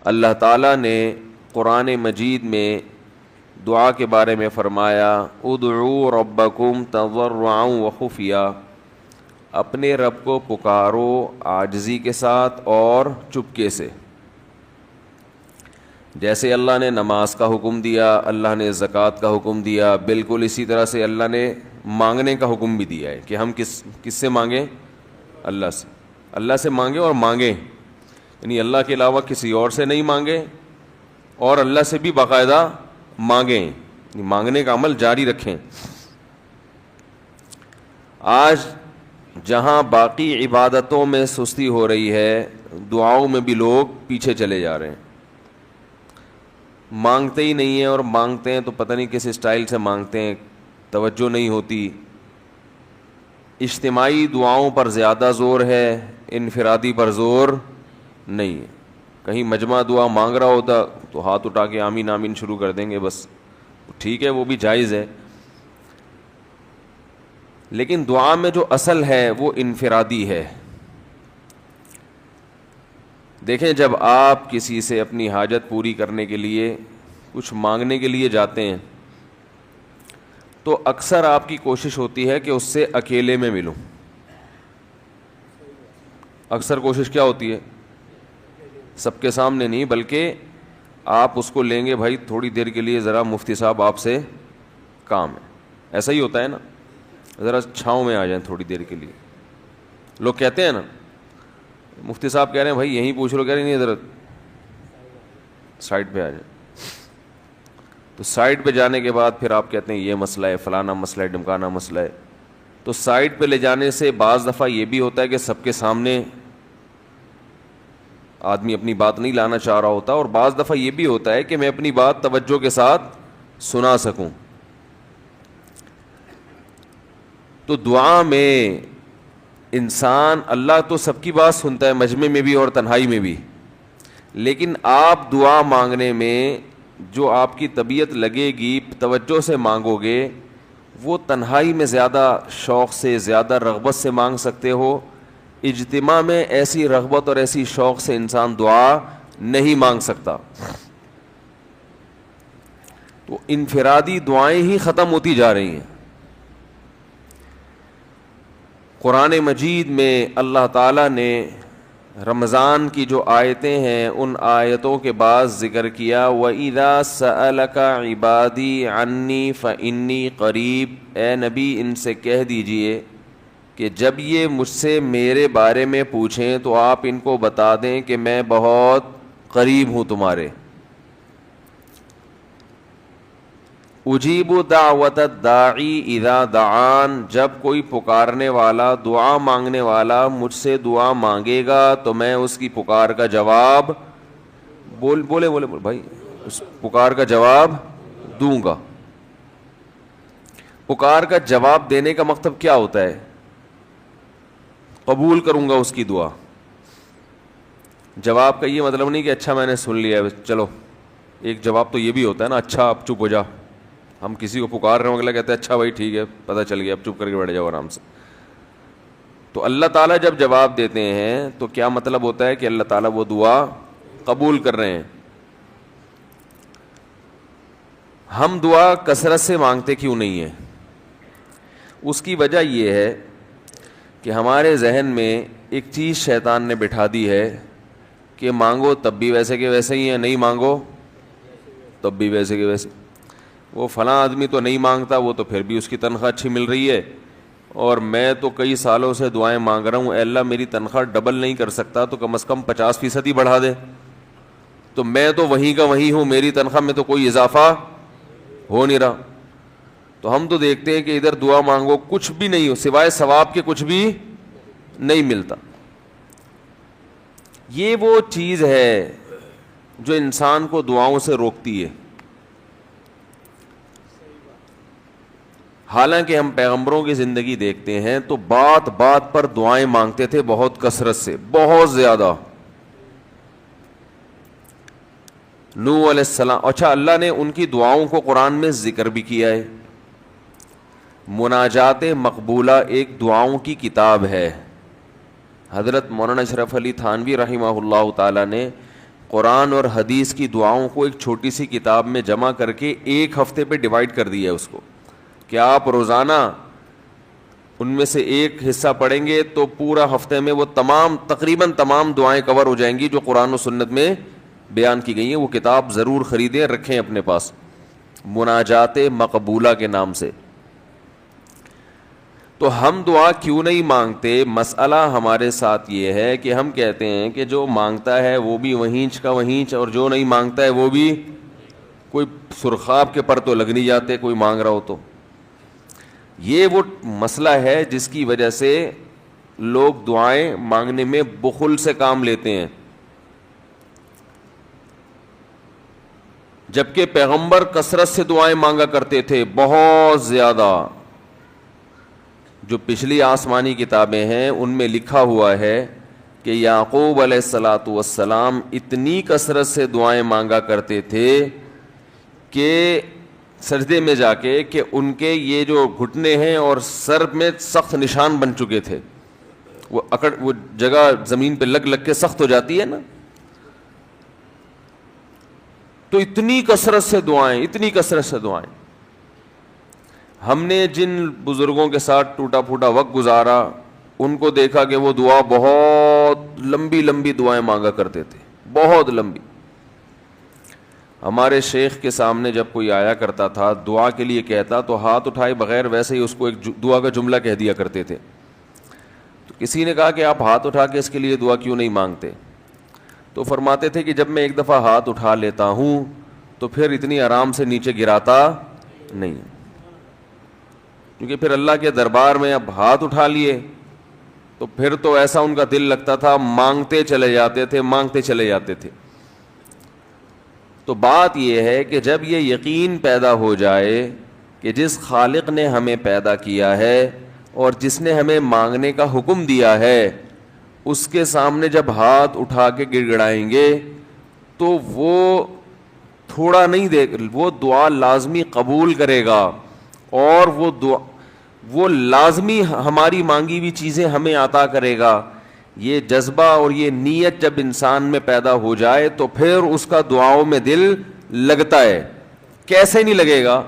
اللہ تعالیٰ نے قرآن مجید میں دعا کے بارے میں فرمایا ادعوا ربکم تضرعا وخفیا، اپنے رب کو پکارو عاجزی کے ساتھ اور چپکے سے. جیسے اللہ نے نماز کا حکم دیا، اللہ نے زکوٰۃ کا حکم دیا، بالکل اسی طرح سے اللہ نے مانگنے کا حکم بھی دیا ہے کہ ہم کس سے مانگیں؟ اللہ سے. اللہ سے مانگیں اور مانگیں، یعنی اللہ کے علاوہ کسی اور سے نہیں مانگیں، اور اللہ سے بھی باقاعدہ مانگیں، مانگنے کا عمل جاری رکھیں. آج جہاں باقی عبادتوں میں سستی ہو رہی ہے، دعاؤں میں بھی لوگ پیچھے چلے جا رہے ہیں، مانگتے ہی نہیں ہیں، اور مانگتے ہیں تو پتہ نہیں کس اسٹائل سے مانگتے ہیں، توجہ نہیں ہوتی. اجتماعی دعاؤں پر زیادہ زور ہے، انفرادی پر زور نہیں ہے. کہیں مجمع دعا مانگ رہا ہوتا تو ہاتھ اٹھا کے آمین آمین شروع کر دیں گے، بس ٹھیک ہے، وہ بھی جائز ہے. لیکن دعا میں جو اصل ہے وہ انفرادی ہے. دیکھیں، جب آپ کسی سے اپنی حاجت پوری کرنے کے لیے، کچھ مانگنے کے لیے جاتے ہیں، تو اکثر آپ کی کوشش ہوتی ہے کہ اس سے اکیلے میں ملوں. اکثر کوشش کیا ہوتی ہے؟ سب کے سامنے نہیں، بلکہ آپ اس کو لیں گے، بھائی تھوڑی دیر کے لیے ذرا مفتی صاحب آپ سے کام ہے. ایسا ہی ہوتا ہے نا، ذرا چھاؤں میں آ جائیں تھوڑی دیر کے لیے. لوگ کہتے ہیں نا، مفتی صاحب کہہ رہے ہیں بھائی یہیں پوچھ لو، کہہ رہے نہیں ذرا سائڈ پہ آ جائیں. تو سائڈ پہ جانے کے بعد پھر آپ کہتے ہیں یہ مسئلہ ہے، فلانا مسئلہ ہے، ڈمکانا مسئلہ ہے. تو سائڈ پہ لے جانے سے بعض دفعہ یہ بھی ہوتا ہے کہ سب کے سامنے آدمی اپنی بات نہیں لانا چاہ رہا ہوتا، اور بعض دفعہ یہ بھی ہوتا ہے کہ میں اپنی بات توجہ کے ساتھ سنا سکوں. تو دعا میں انسان، اللہ تو سب کی بات سنتا ہے، مجمع میں بھی اور تنہائی میں بھی، لیکن آپ دعا مانگنے میں جو آپ کی طبیعت لگے گی، توجہ سے مانگو گے، وہ تنہائی میں زیادہ شوق سے، زیادہ رغبت سے مانگ سکتے ہو. اجتماع میں ایسی رغبت اور ایسی شوق سے انسان دعا نہیں مانگ سکتا. تو انفرادی دعائیں ہی ختم ہوتی جا رہی ہیں. قرآن مجید میں اللہ تعالیٰ نے رمضان کی جو آیتیں ہیں ان آیتوں کے بعد ذکر کیا وَإِذَا سَأَلَكَ عِبَادِي عَنِّي فَإِنِّي قَرِيب، اے نبی ان سے کہہ دیجئے کہ جب یہ مجھ سے میرے بارے میں پوچھیں تو آپ ان کو بتا دیں کہ میں بہت قریب ہوں تمہارے. اجیب دعوت الداعی اذا دعان، جب کوئی پکارنے والا، دعا مانگنے والا مجھ سے دعا مانگے گا تو میں اس کی پکار کا جواب بولے بھائی، اس پکار کا جواب دوں گا. پکار کا جواب دینے کا مطلب کیا ہوتا ہے؟ قبول کروں گا اس کی دعا. جواب کا یہ مطلب نہیں کہ اچھا میں نے سن لیا چلو. ایک جواب تو یہ بھی ہوتا ہے نا، اچھا اب چپ ہو جا. ہم کسی کو پکار رہے ہوں، اگلا کہتے ہیں اچھا بھائی ٹھیک ہے پتہ چل گیا، اب چپ کر کے بیٹھ جاؤ آرام سے. تو اللہ تعالیٰ جب جواب دیتے ہیں تو کیا مطلب ہوتا ہے کہ اللہ تعالیٰ وہ دعا قبول کر رہے ہیں. ہم دعا کثرت سے مانگتے کیوں نہیں ہیں؟ اس کی وجہ یہ ہے کہ ہمارے ذہن میں ایک چیز شیطان نے بٹھا دی ہے کہ مانگو تب بھی ویسے کے ویسے ہی ہیں، نہیں مانگو تب بھی ویسے کے ویسے. وہ فلاں آدمی تو نہیں مانگتا، وہ تو پھر بھی اس کی تنخواہ اچھی مل رہی ہے، اور میں تو کئی سالوں سے دعائیں مانگ رہا ہوں، اے اللہ میری تنخواہ ڈبل نہیں کر سکتا تو کم از کم 50% ہی بڑھا دے. تو میں تو وہیں کا وہیں ہوں، میری تنخواہ میں تو کوئی اضافہ ہو نہیں رہا. تو ہم تو دیکھتے ہیں کہ ادھر دعا مانگو کچھ بھی نہیں ہو، سوائے ثواب کے کچھ بھی نہیں ملتا. یہ وہ چیز ہے جو انسان کو دعاؤں سے روکتی ہے. حالانکہ ہم پیغمبروں کی زندگی دیکھتے ہیں تو بات بات پر دعائیں مانگتے تھے، بہت کثرت سے، بہت زیادہ. نوح علیہ السلام، اچھا اللہ نے ان کی دعاؤں کو قرآن میں ذکر بھی کیا ہے. مناجات مقبولہ ایک دعاؤں کی کتاب ہے. حضرت مولانا اشرف علی تھانوی رحمہ اللہ تعالی نے قرآن اور حدیث کی دعاؤں کو ایک چھوٹی سی کتاب میں جمع کر کے ایک ہفتے پہ ڈیوائڈ کر دیا ہے اس کو کہ آپ روزانہ ان میں سے ایک حصہ پڑھیں گے تو پورا ہفتے میں وہ تقریباً تمام دعائیں کور ہو جائیں گی جو قرآن و سنت میں بیان کی گئی ہیں. وہ کتاب ضرور خریدیں, رکھیں اپنے پاس, مناجات مقبولہ کے نام سے. تو ہم دعا کیوں نہیں مانگتے؟ مسئلہ ہمارے ساتھ یہ ہے کہ ہم کہتے ہیں کہ جو مانگتا ہے وہ بھی وہینچ کا وہینچ, اور جو نہیں مانگتا ہے وہ بھی کوئی سرخاب کے پر تو لگ نہیں جاتے کوئی مانگ رہا ہو تو. یہ وہ مسئلہ ہے جس کی وجہ سے لوگ دعائیں مانگنے میں بخل سے کام لیتے ہیں, جبکہ پیغمبر کثرت سے دعائیں مانگا کرتے تھے, بہت زیادہ. جو پچھلی آسمانی کتابیں ہیں ان میں لکھا ہوا ہے کہ یعقوب علیہ الصلاۃ والسلام اتنی کثرت سے دعائیں مانگا کرتے تھے کہ سجدے میں جا کے کہ ان کے یہ جو گھٹنے ہیں اور سر میں سخت نشان بن چکے تھے, وہ جگہ زمین پہ لگ لگ کے سخت ہو جاتی ہے نا. تو اتنی کثرت سے دعائیں. ہم نے جن بزرگوں کے ساتھ ٹوٹا پھوٹا وقت گزارا ان کو دیکھا کہ وہ دعا بہت لمبی لمبی دعائیں مانگا کرتے تھے, بہت لمبی. ہمارے شیخ کے سامنے جب کوئی آیا کرتا تھا دعا کے لیے کہتا تو ہاتھ اٹھائے بغیر ویسے ہی اس کو ایک دعا کا جملہ کہہ دیا کرتے تھے. تو کسی نے کہا کہ آپ ہاتھ اٹھا کے اس کے لیے دعا کیوں نہیں مانگتے؟ تو فرماتے تھے کہ جب میں ایک دفعہ ہاتھ اٹھا لیتا ہوں تو پھر اتنی آرام سے نیچے گراتا نہیں, کیونکہ پھر اللہ کے دربار میں اب ہاتھ اٹھا لیے تو پھر تو ایسا ان کا دل لگتا تھا, مانگتے چلے جاتے تھے. تو بات یہ ہے کہ جب یہ یقین پیدا ہو جائے کہ جس خالق نے ہمیں پیدا کیا ہے اور جس نے ہمیں مانگنے کا حکم دیا ہے اس کے سامنے جب ہاتھ اٹھا کے گڑ گڑائیں گے تو وہ تھوڑا نہیں وہ دعا لازمی قبول کرے گا, اور وہ لازمی ہماری مانگی ہوئی چیزیں ہمیں عطا کرے گا. یہ جذبہ اور یہ نیت جب انسان میں پیدا ہو جائے تو پھر اس کا دعاؤں میں دل لگتا ہے. کیسے نہیں لگے گا؟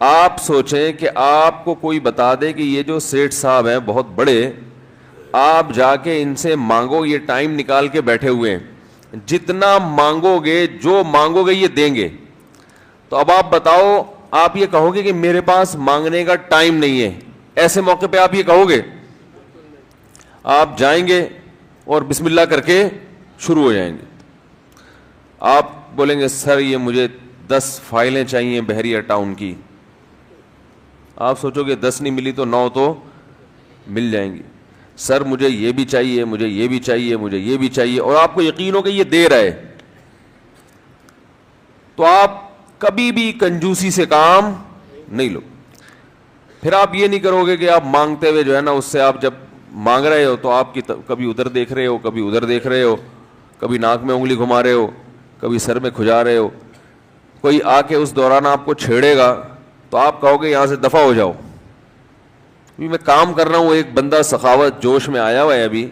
آپ سوچیں کہ آپ کو کوئی بتا دے کہ یہ جو سیٹھ صاحب ہیں بہت بڑے, آپ جا کے ان سے مانگو, یہ ٹائم نکال کے بیٹھے ہوئے ہیں, جتنا مانگو گے جو مانگو گے یہ دیں گے. تو اب آپ بتاؤ, آپ یہ کہو گے کہ میرے پاس مانگنے کا ٹائم نہیں ہے, ایسے موقع پہ آپ یہ کہو گے؟ آپ جائیں گے اور بسم اللہ کر کے شروع ہو جائیں گے. آپ بولیں گے سر یہ مجھے 10 فائلیں چاہیے بحریہ ٹاؤن کی. آپ سوچو گے 10 نہیں ملی تو 9 تو مل جائیں گی. سر مجھے یہ بھی چاہیے, مجھے یہ بھی چاہیے, مجھے یہ بھی چاہیے, اور آپ کو یقین ہو کہ یہ دے رہا ہے, تو آپ کبھی بھی کنجوسی سے کام نہیں لو. پھر آپ یہ نہیں کرو گے کہ آپ مانگتے ہوئے جو ہے نا اس سے آپ جب مانگ رہے ہو تو آپ کی کبھی ادھر دیکھ رہے ہو, کبھی ادھر دیکھ رہے ہو, کبھی ناک میں انگلی گھما رہے ہو, کبھی سر میں کھجا رہے ہو. کوئی آ کے اس دوران آپ کو چھیڑے گا تو آپ کہو گے یہاں سے دفع ہو جاؤ, میں کام کر رہا ہوں. ایک بندہ سخاوت جوش میں آیا ہوا ہے ابھی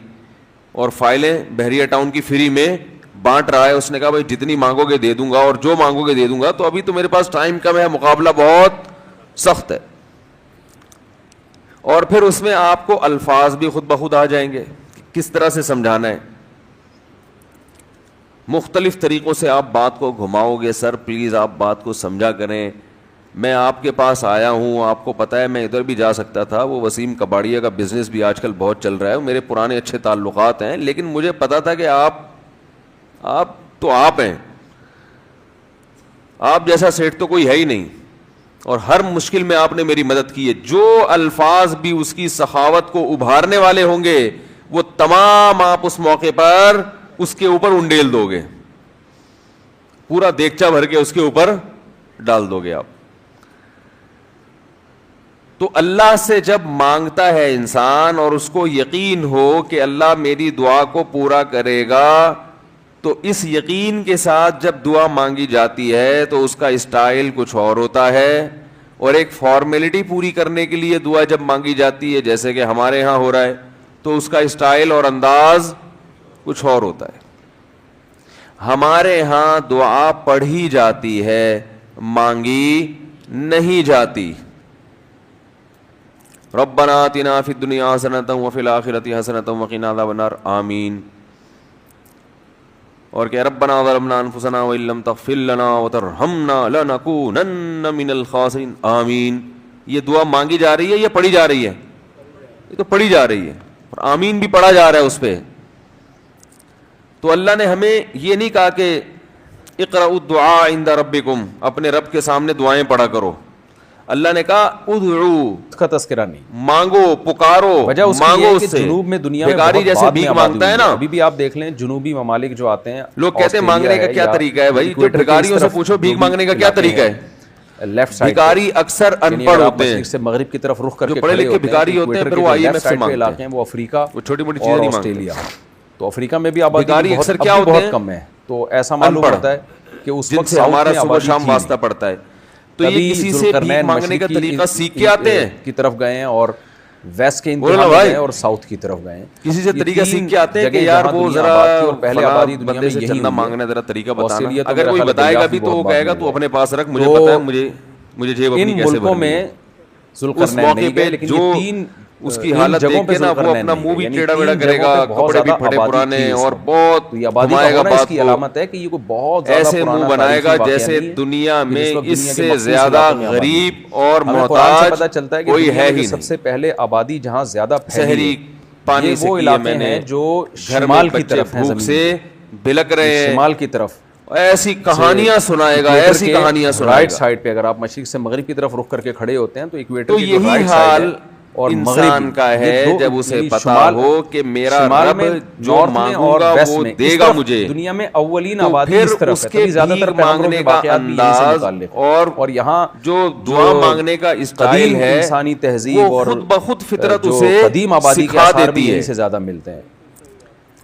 اور فائلیں بحریہ ٹاؤن کی فری میں بانٹ رہا ہے. اس نے کہا بھائی جتنی مانگو گے دے دوں گا اور جو مانگو گے دے دوں گا, تو ابھی تو میرے پاس ٹائم کم ہے, مقابلہ بہت سخت ہے. اور پھر اس میں آپ کو الفاظ بھی خود بخود آ جائیں گے کس طرح سے سمجھانا ہے. مختلف طریقوں سے آپ بات کو گھماؤ گے. سر پلیز آپ بات کو سمجھا کریں, میں آپ کے پاس آیا ہوں, آپ کو پتہ ہے میں ادھر بھی جا سکتا تھا, وہ وسیم کباڑیہ کا بزنس بھی آج کل بہت چل رہا ہے, میرے پرانے اچھے تعلقات ہیں, لیکن مجھے پتا تھا کہ آپ ہیں, آپ جیسا سیٹ تو کوئی ہے ہی نہیں, اور ہر مشکل میں آپ نے میری مدد کی ہے. جو الفاظ بھی اس کی سخاوت کو ابھارنے والے ہوں گے وہ تمام آپ اس موقع پر اس کے اوپر انڈیل دو گے, پورا دیگچہ بھر کے اس کے اوپر ڈال دو گے آپ. تو اللہ سے جب مانگتا ہے انسان اور اس کو یقین ہو کہ اللہ میری دعا کو پورا کرے گا, تو اس یقین کے ساتھ جب دعا مانگی جاتی ہے تو اس کا اسٹائل کچھ اور ہوتا ہے, اور ایک فارمیلٹی پوری کرنے کے لیے دعا جب مانگی جاتی ہے جیسے کہ ہمارے ہاں ہو رہا ہے تو اس کا اسٹائل اور انداز کچھ اور ہوتا ہے. ہمارے ہاں دعا پڑھی جاتی ہے, مانگی نہیں جاتی. ربنا آتنا فی الدنیا حسنۃ وفی الآخرۃ حسنۃ وقنا عذاب النار آمین. اور کہ ربنا ظلمنا انفسنا وان لم تغفر لنا وترحمنا لنکونن من الخاسرین آمین. یہ دعا مانگی جا رہی ہے یا پڑھی جا رہی ہے؟ یہ تو پڑھی جا رہی ہے, اور آمین بھی پڑھا جا رہا ہے اس پہ. تو اللہ نے ہمیں یہ نہیں کہا کہ اقرأوا الدعاء عند ربکم, اپنے رب کے سامنے دعائیں پڑھا کرو. اللہ نے کہا ادعو, اس کا تذکرہ نہیں, مانگو, پکارو, وجہ اس کی مانگو یہ ہے اس کہ سے. جنوب میں دنیا میں بھکاری بہت جیسے بعد میں بھیک آبادی مانگتا ہے ہوئی نا, ابھی بھی آپ دیکھ لیں جنوبی ممالک جو آتے ہیں, لوگ کہتے ہیں مانگنے کا کیا طریقہ ہے بھائی, جو بھکاریوں سے پوچھو بھیک مانگنے کا کیا طریقہ ہے. لیفٹ سائڈ بھکاری اکثر ان پڑھ ہوتے ہیں, سے مغرب کی طرف رخ کر کے پڑھے لکھے بھکاری ہوتے ہیں, پھر وہ آئی ایم ایف سے مانگتے علاقے ہیں, وہ افریقہ وہ چھوٹی موٹی چیزیں نہیں مانگتے. آسٹریلیا, تو افریقہ میں بھی آبادی بھکاری اکثر کیا ہوتے بہت ہیں, کم ہے. تو ایسا معلوم ہوتا ہے کہ اس جن وقت سے ہمارا صبح شام واسطہ پڑتا ہے. تو یہ کسی سے بھیک مانگنے کا طریقہ سیکھ کے آتے ہیں کی طرف گئے ہیں, اور ویسٹ کے انتہا میں گئے اور ساؤتھ کی طرف گئے ہیں. کسی سے طریقہ سیکھ کے آتے ہیں کہ یار وہ ذرا پہلے آبادی بندے سے چندہ مانگنا ذرا طریقہ بتانا. اگر کوئی بتائے گا بھی تو وہ کہے گا تو اپنے پاس رکھ, مجھے پتا ہے, مجھے جیب اپنی کیسے ملکوں میں اس موقع پہ جو اس کی حالت دیکھ کے نا وہ اپنا منہ بھی ٹیڑھا ویڑھا کرے گا, کپڑے بھی پھٹے پرانے, اور بہت گھمائے گا بات کو, علامت ہے کہ یہ کوئی بہت زیادہ ایسے منہ بنائے گا جیسے دنیا میں اس سے زیادہ غریب اور محتاج کوئی ہے ہی نہیں. سب سے پہلے آبادی جہاں زیادہ شہری پانی سے وہ علاقے ہیں جو شمال کی طرف بھوک سے بلک رہے ہیں, شمال کی طرف ایسی کہانیاں سنائے گا, ایسی کہانیاں سنائے گا. رائٹ سائڈ پہ اگر آپ مشرق سے مغرب کی طرف رخ کر کے کھڑے ہوتے ہیں تو ایکویٹر تو یہی حال اور انسان کا ہے جب اسے پتا ہو کہ میرا رب جو مانگوں گا وہ دے گا مجھے. دنیا میں اولین آبادی اس طرف ہے, تبھی زیادہ تر مانگنے کا انداز اور یہاں جو دعا مانگنے کا اسٹائل ہے انسانی تہذیب اور خود بخود فطرت اسے قدیم آبادی کے آثار بھی یہیں سے زیادہ ملتے ہیں.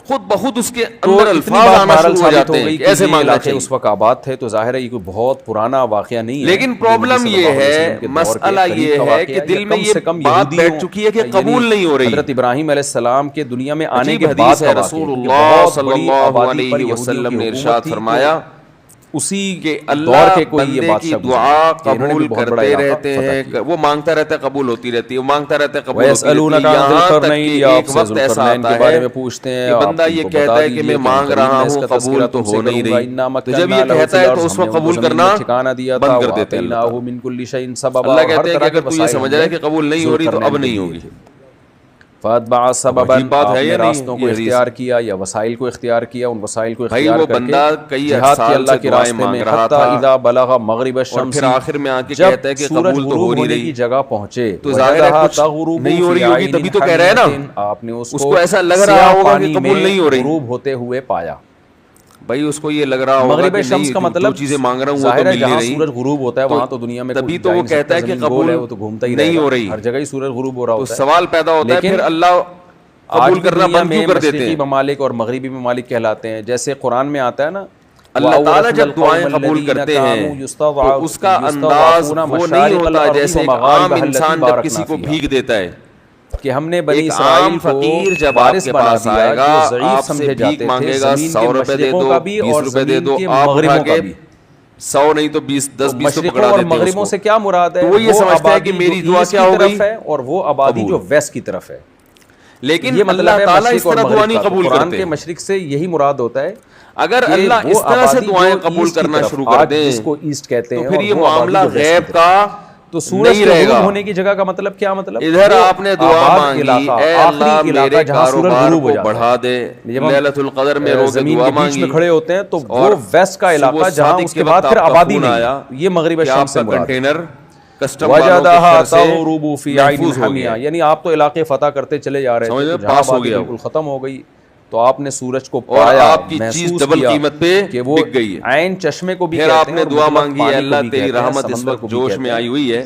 خود بخود اس کے اندر الفاظ آنا شروع ہو جاتے ہیں کہ ایسے مانگنا چاہیے. اس وقت آباد تھے تو ظاہر ہے یہ کوئی بہت پرانا واقعہ نہیں ہے, لیکن پرابلم یہ ہے, مسئلہ یہ ہے کہ دل میں یہ بات بیٹھ چکی ہے کہ قبول نہیں ہو رہی. حضرت ابراہیم علیہ السلام کے دنیا میں آنے کے حدیث ہے, رسول اللہ صلی اللہ علیہ وسلم نے ارشاد فرمایا اسی کہ اللہ بندے کی دعا قبول کرتے رہتے ہیں, وہ مانگتا رہتا ہے قبول ہوتی رہتی ہے, وہ مانگتا رہتا ہے قبول ہوتی رہتی ہے, یہاں تک کہ ایک وقت ایسا آتا ہے کہ بندہ یہ کہتا ہے کہ میں مانگ رہا ہوں قبول تو ہو نہیں رہی, تو جب یہ کہتا ہے تو اس وقت قبول کرنا بند کر دیتے ہیں. اللہ کہتے ہیں کہ اگر تو یہ سمجھ رہا ہے کہ قبول نہیں ہو رہی تو اب نہیں ہوگی. فَأَتْبَعَ سَبَبًا, آپ نے راستوں کو اختیار کیا یا وسائل کو اختیار کیا, ان وسائل کو اختیار کر کے جہاد کی اللہ کے راستے میں, حتی اذا بلغ مغرب الشمس, پھر آخر میں آ کے کہتا ہے کہ قبول تو ہو نہیں رہی, جگہ پہنچے تو ظاہر ہے کچھ نہیں ہو رہی ہوگی, تبھی تو کہہ رہے ہیں نا, آپ نے اس کو ایسا لگ رہا ہوگا کہ قبول نہیں ہو رہی, غروب ہوتے ہوئے پایا. بھائی اس کو یہ لگ رہا ہوگا مغرب شمس کا مطلب جو چیزیں مانگ رہا ہوں وہ تو مل نہیں رہی, سورج غروب ہوتا ہے وہاں تو دنیا میں تبھی تو وہ کہتا ہے کہ قبول نہیں ہو رہی, ہر جگہ ہی سورج غروب ہو رہا ہوتا ہے. تو سوال پیدا ہوتا ہے پھر اللہ قبول کرنا بند کیوں کر دیتے ہیں؟ ممالک اور مغربی ممالک کہلاتے ہیں, جیسے قرآن میں آتا ہے نا, اللہ تعالیٰ جب دعائیں قبول کرتے ہیں تو اس کا انداز وہ نہیں ہوتا جیسے ایک عام انسان جب کسی کو بھیک دیتا ہے, کہ ہم نے بنی اسرائیل کو فقیر جب آپ کے پاس آئے گا آپ سے بھیک مانگے گا, 100 روپے دے دو, 20 روپے دے دو, آپ اٹھا کے 100 نہیں تو 20 10 20 تو پکڑا دیتے ہیں. مغربوں سے کیا مراد ہے, وہ یہ سمجھتا ہے کہ میری دعا کیا ہو گئی, اور وہ آبادی جو ویسٹ کی طرف ہے. لیکن اللہ تعالیٰ اس طرح دعا نہیں قبول کرتے. قرآن کے مشرق سے یہی مراد ہوتا ہے, اگر اللہ اس طرح سے دعائیں قبول کرنا شروع کر دیں جس کو ایسٹ کہتے ہیں, تو پھر یہ معاملہ غیب کا تو سورج کے غروب ہونے کی جگہ کا مطلب کیا مطلب, ادھر آپ نے دعا مانگی اے اللہ میرے کاروبار کو بڑھا دے, لیلۃ القدر میں رو کے دعا مانگی, میں کھڑے ہوتے ہیں تو وہ ویسٹ کا علاقہ جہاں اس کے بعد پھر آبادی نہیں آیا, یہ مغرب شام سے مراد کنٹینر وجدہا تغرب فی عین حمیہ, یعنی آپ تو علاقے فتح کرتے چلے جا رہے تھے, جہاں آبادی بالکل ختم ہو گئی تو آپ نے سورج کو پایا, آپ کی چیز ڈبل قیمت پہ بک گئی ہے. عین چشمے کو بھی پھر آپ نے دعا مانگی ہے اللہ تیری رحمت اس وقت جوش میں آئی ہوئی ہے,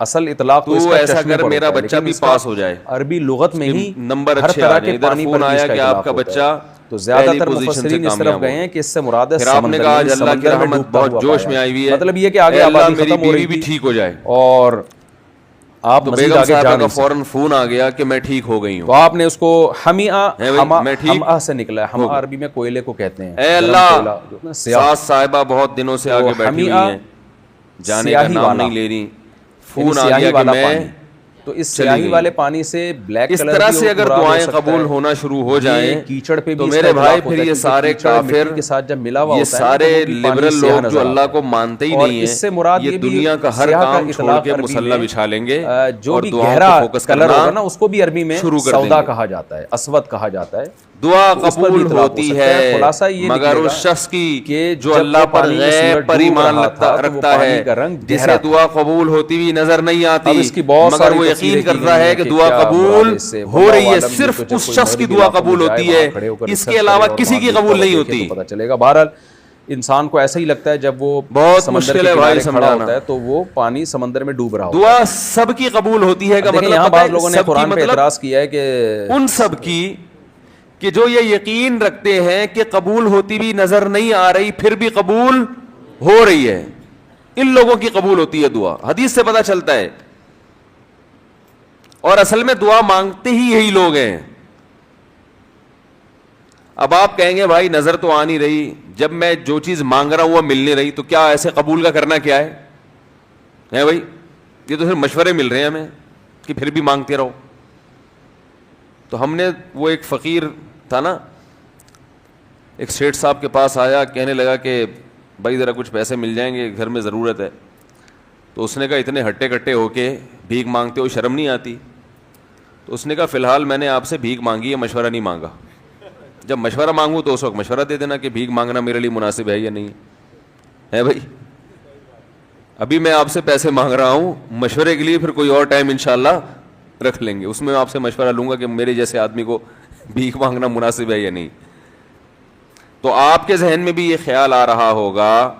اصل اطلاق تو اس کا ایسا کر میرا بچہ بھی پاس ہو جائے. عربی لغت میں ہی نمبر ہر طرح کے ادھر پانی فون پر آیا کہ آپ کا بچہ تو زیادہ تر مفسرین اس طرف گئے ہیں کہ اس سے مراد ہے پھر آپ نے کہا اللہ کی رحمت بہت جوش میں آئی ہوئی ہے, مطلب یہ کہ آگے آبادی ختم ہو رہی بھی ٹھیک ہو جائے, اور آپ تو مزید بیگم آگے صاحبہ جان کا فوراً فون آ گیا کہ میں ٹھیک ہو گئی تو ہوں. آپ نے اس کو میں ٹھیک ہمآ سے نکلا ہے. ہمآ عربی میں کوئلے کو کہتے ہیں. اے اللہ ساس صاحبہ بہت دنوں سے آگے بیٹھی ہوئی ہیں, جانے کا نام نہیں لے رہی. فون آ گیا کہ میں, تو اس سیاہی والے پانی سے بلیک اس کلر طرح سے اگر دعائیں قبول ہونا شروع ہو جائیں کیچڑ پہ تو میرے بھائی پھر یہ سارے کافر, کے ساتھ جب ملا ہوا یہ ہوتا ہے سارے لبرل لوگ جو اللہ کو مانتے ہی نہیں ہیں, یہ دنیا کا ہر کام چھوڑ کے مسلح بچھا لیں گے جو اور بھی دعاؤں گہرا پہ فوکس کلر ہوگا نا کرنا اس کو بھی عربی میں شروع کر دیں سودا گے. کہا جاتا ہے, اسود کہا جاتا ہے. دعا قبول ہوتی ہے خلاصہ یہ مگر اس شخص کی کہ جو اللہ پر غیب پر ایمان رکھتا ہے, جسے دعا قبول ہوتی ہوئی نظر نہیں آتی مگر وہ یقین کرتا ہے کہ دعا قبول ہو رہی ہے. صرف اس شخص کی دعا قبول ہوتی ہے, اس کے علاوہ کسی کی قبول نہیں ہوتی. پتہ چلے گا. بہرحال انسان کو ایسا ہی لگتا ہے جب وہ بہت مشکل ہے بھائی سمجھانا, تو وہ پانی سمندر میں ڈوب رہا ہوتا ہے. دعا سب کی قبول ہوتی ہے کا مطلب یہاں بعض لوگوں نے قرآن پہ اعتراض کیا ہے کہ ان سب کی کہ جو یہ یقین رکھتے ہیں کہ قبول ہوتی بھی نظر نہیں آ رہی پھر بھی قبول ہو رہی ہے, ان لوگوں کی قبول ہوتی ہے دعا. حدیث سے پتہ چلتا ہے. اور اصل میں دعا مانگتے ہی یہی لوگ ہیں. اب آپ کہیں گے بھائی نظر تو آ نہیں رہی, جب میں جو چیز مانگ رہا ہوں وہ مل نہیں رہی, تو کیا ایسے قبول کا کرنا کیا ہے بھائی؟ یہ تو صرف مشورے مل رہے ہیں ہمیں کہ پھر بھی مانگتے رہو. تو ہم نے, وہ ایک فقیر تھا نا, ایک سیٹھ صاحب کے پاس آیا, کہنے لگا کہ بھائی ذرا کچھ پیسے مل جائیں گے, گھر میں ضرورت ہے. تو اس نے کہا اتنے ہٹے کٹے ہو کے بھیک مانگتے ہو, شرم نہیں آتی؟ تو اس نے کہا فی الحال میں نے آپ سے بھیک مانگی ہے, مشورہ نہیں مانگا. جب مشورہ مانگوں تو اس وقت مشورہ دے دینا کہ بھیک مانگنا میرے لیے مناسب ہے یا نہیں ہے بھائی. ابھی میں آپ سے پیسے مانگ رہا ہوں, مشورے کے لیے پھر کوئی اور ٹائم انشاءاللہ رکھ لیں گے, اس میں آپ سے مشورہ لوں گا کہ میرے جیسے آدمی کو بھیک مانگنا مناسب ہے یا نہیں. تو آپ کے ذہن میں بھی یہ خیال آ رہا ہوگا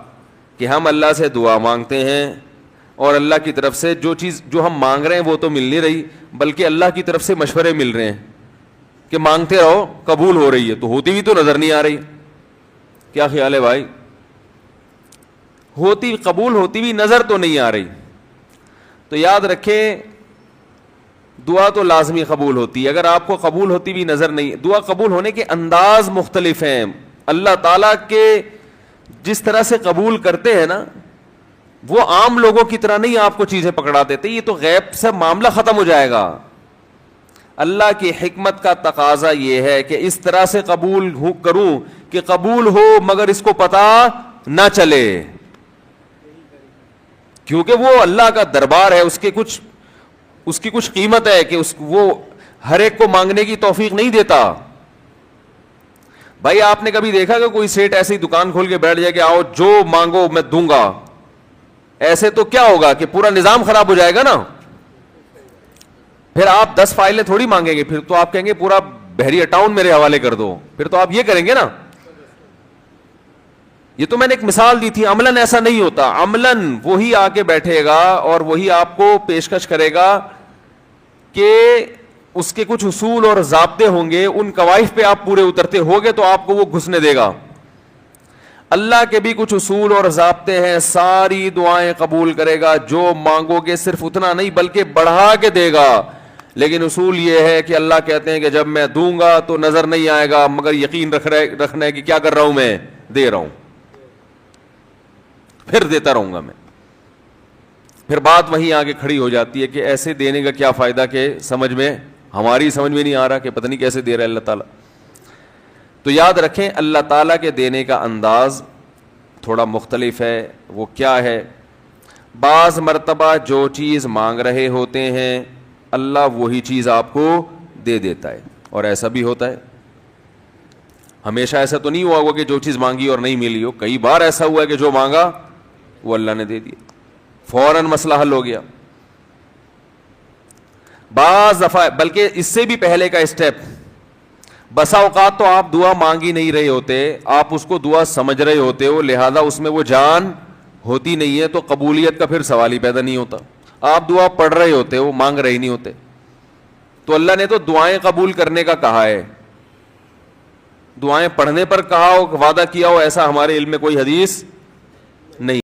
کہ ہم اللہ سے دعا مانگتے ہیں اور اللہ کی طرف سے جو چیز جو ہم مانگ رہے ہیں وہ تو مل نہیں رہی, بلکہ اللہ کی طرف سے مشورے مل رہے ہیں کہ مانگتے رہو قبول ہو رہی ہے, تو ہوتی بھی تو نظر نہیں آ رہی. کیا خیال ہے بھائی؟ قبول ہوتی بھی نظر تو نہیں آ رہی. تو یاد رکھیں دعا تو لازمی قبول ہوتی ہے. اگر آپ کو قبول ہوتی بھی نظر نہیں, دعا قبول ہونے کے انداز مختلف ہیں. اللہ تعالیٰ کے جس طرح سے قبول کرتے ہیں نا, وہ عام لوگوں کی طرح نہیں آپ کو چیزیں پکڑا دیتے. یہ تو غیب سے معاملہ ختم ہو جائے گا. اللہ کی حکمت کا تقاضا یہ ہے کہ اس طرح سے قبول کروں کہ قبول ہو مگر اس کو پتا نہ چلے, کیونکہ وہ اللہ کا دربار ہے, اس کی کچھ قیمت ہے کہ وہ ہر ایک کو مانگنے کی توفیق نہیں دیتا. بھائی آپ نے کبھی دیکھا کہ کوئی سیٹ ایسی دکان کھول کے بیٹھ جائے کہ آؤ جو مانگو میں دوں گا؟ ایسے تو کیا ہوگا کہ پورا نظام خراب ہو جائے گا نا. پھر آپ 10 فائلیں تھوڑی مانگیں گے, پھر تو آپ کہیں گے پورا بحری اٹاؤن میرے حوالے کر دو, پھر تو آپ یہ کریں گے نا. یہ تو میں نے ایک مثال دی تھی. عملاً ایسا نہیں ہوتا. عملاً وہی آ کے بیٹھے گا اور وہی آپ کو پیشکش کرے گا کہ اس کے کچھ اصول اور ضابطے ہوں گے, ان قواعد پہ آپ پورے اترتے ہوگے تو آپ کو وہ گھسنے دے گا. اللہ کے بھی کچھ اصول اور ضابطے ہیں, ساری دعائیں قبول کرے گا, جو مانگو گے صرف اتنا نہیں بلکہ بڑھا کے دے گا. لیکن اصول یہ ہے کہ اللہ کہتے ہیں کہ جب میں دوں گا تو نظر نہیں آئے گا, مگر یقین رکھنا ہے کہ کیا کر رہا ہوں, میں دے رہا ہوں, پھر دیتا رہوں گا میں. پھر بات وہیں آگے کھڑی ہو جاتی ہے کہ ایسے دینے کا کیا فائدہ کہ ہماری سمجھ میں نہیں آ رہا کہ پتہ نہیں کیسے دے رہا ہے اللہ تعالیٰ. تو یاد رکھیں اللہ تعالیٰ کے دینے کا انداز تھوڑا مختلف ہے. وہ کیا ہے؟ بعض مرتبہ جو چیز مانگ رہے ہوتے ہیں اللہ وہی چیز آپ کو دے دیتا ہے, اور ایسا بھی ہوتا ہے. ہمیشہ ایسا تو نہیں ہوا ہوگا کہ جو چیز مانگی اور نہیں ملی ہو. کئی بار ایسا ہوا ہے کہ جو مانگا وہ اللہ نے دے دیا, فوراً مسئلہ حل ہو گیا. بعض دفعہ بلکہ اس سے بھی پہلے کا اسٹیپ, بسا اوقات تو آپ دعا مانگ ہی نہیں رہے ہوتے, آپ اس کو دعا سمجھ رہے ہوتے ہو, لہذا اس میں وہ جان ہوتی نہیں ہے, تو قبولیت کا پھر سوال ہی پیدا نہیں ہوتا. آپ دعا پڑھ رہے ہوتے ہو, مانگ رہے نہیں ہوتے. تو اللہ نے تو دعائیں قبول کرنے کا کہا ہے, دعائیں پڑھنے پر کہا ہو, وعدہ کیا ہو, ایسا ہمارے علم میں کوئی حدیث نہیں.